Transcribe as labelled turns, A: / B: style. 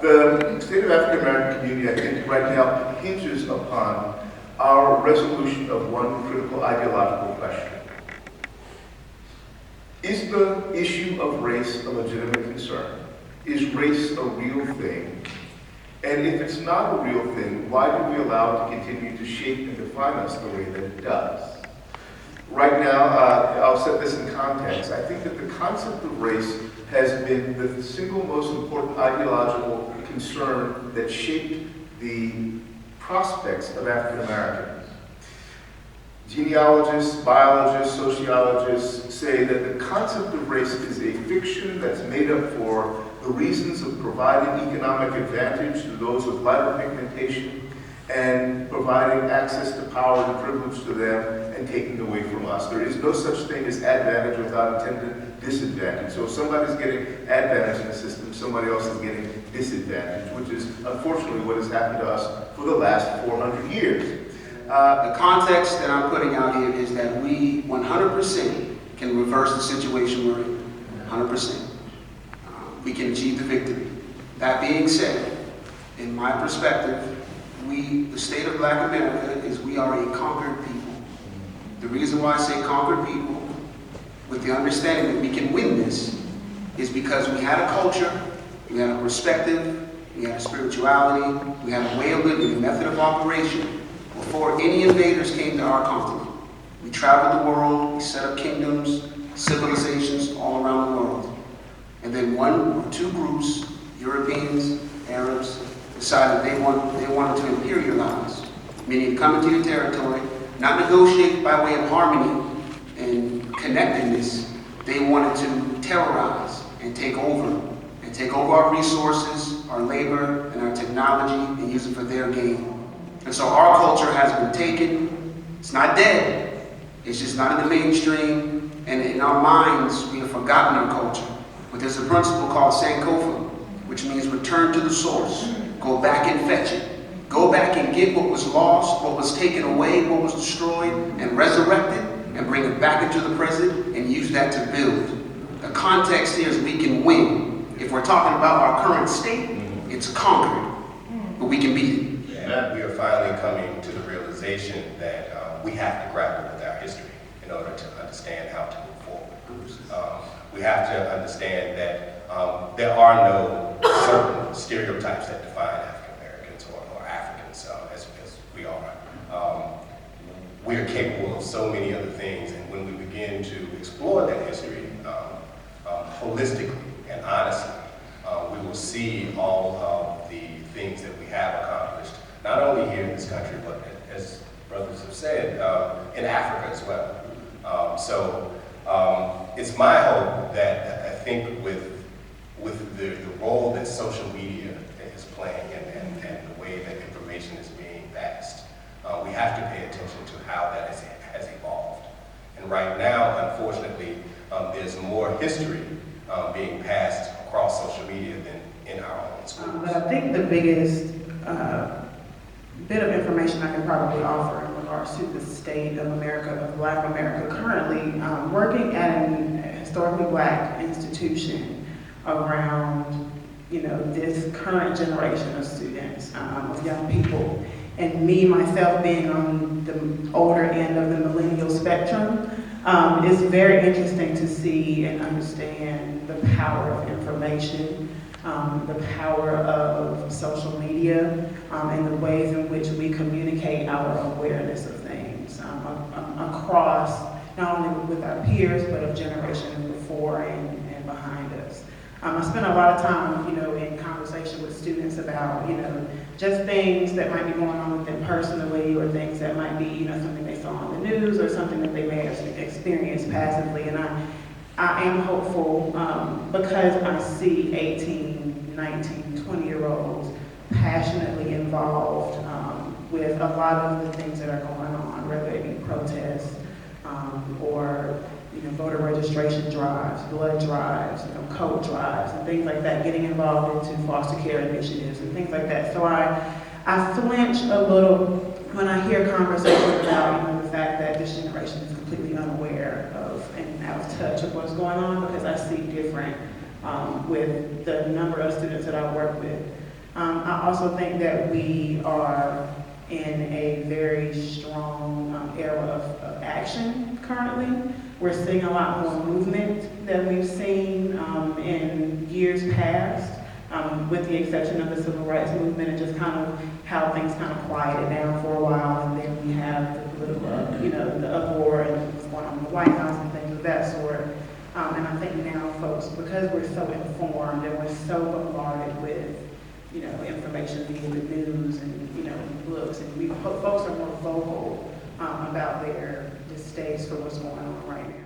A: The state of African American community, I think, right now hinges upon our resolution of one critical ideological question. Is the issue of race a legitimate concern? Is race a real thing? And if it's not a real thing, why do we allow it to continue to shape and define us the way that it does? Right now, I'll set this in context. I think that the concept of race has been the single most important ideological concern that shaped the prospects of African Americans. Genealogists, biologists, sociologists say that the concept of race is a fiction that's made up for the reasons of providing economic advantage to those with lighter pigmentation and providing access to power and privilege to them and taking away from us. There is no such thing as advantage without intended disadvantage. So if somebody's getting advantage in the system, somebody else is getting disadvantage, which is unfortunately what has happened to us for the last 400 years.
B: The context that I'm putting out here is that we 100% can reverse the situation we're in, 100%. We can achieve the victory. That being said, in my perspective, the state of Black America is we are a conquered people. The reason why I say conquered people, with the understanding that we can win this, is because we had a culture, we had a perspective, we had a spirituality, we had a way of living, a method of operation, before any invaders came to our continent. We traveled the world, we set up kingdoms, civilizations all around the world. And then one or two groups, Europeans, Arabs, decided they wanted to imperialize, meaning come into your territory, not negotiate by way of harmony and connectedness. They wanted to terrorize and take over our resources, our labor, and our technology, and use it for their gain. And so our culture has been taken. It's not dead. It's just not in the mainstream. And in our minds, we have forgotten our culture. But there's a principle called Sankofa, which means return to the source. Go back and fetch it. Go back and get what was lost, what was taken away, what was destroyed, and resurrect it, and bring it back into the present, and use that to build. The context here is we can win. If we're talking about our current state, it's conquered, but we can beat it.
C: Yeah, we are finally coming to the realization that we have to grapple with our history in order to understand how to move forward. We have to understand that there are no certain stereotypes that define African Americans or Africans as we are. We are capable of so many other things, and when we begin to explore that history holistically and honestly, we will see all of the things that we have accomplished, not only here in this country, but as brothers have said, in Africa as well. So it's my hope that I think with the role that social media is playing and the way that information is being passed, we have to pay attention to how that has evolved. And right now, unfortunately, there's more history being passed across social media than in our own schools.
D: But I think the biggest bit of information I can probably offer in regards to the state of America, of Black America, currently working at an historically Black institution around, this current generation of students, of young people, and me, myself, being on the older end of the millennial spectrum, it's very interesting to see and understand the power of information, the power of social media, and the ways in which we communicate our awareness of things across, not only with our peers, but of generations before and behind us. I spend a lot of time, in conversation with students about, just things that might be going on with them personally, or things that might be, something they saw on the news, or something that they may have experienced passively. And I am hopeful because I see 18, 19, 20-year-olds passionately involved with a lot of the things that are going on, whether it be protests or voter registration drives, blood drives, coat drives, and things like that, getting involved into foster care initiatives and things like that. So I flinch a little when I hear conversations about the fact that this generation is completely unaware of and out of touch of what's going on, because I see different with the number of students that I work with. I also think that we are in a very strong era of action currently. We're seeing a lot more movement than we've seen in years past, with the exception of the civil rights movement and just kind of how things kind of quieted down for a while, and then we have the political, the uproar and what's going on in the White House and things of that sort. And I think now folks, because we're so informed and we're so bombarded with, information via the news and, books, and folks are more vocal about their distaste for what's going on right now.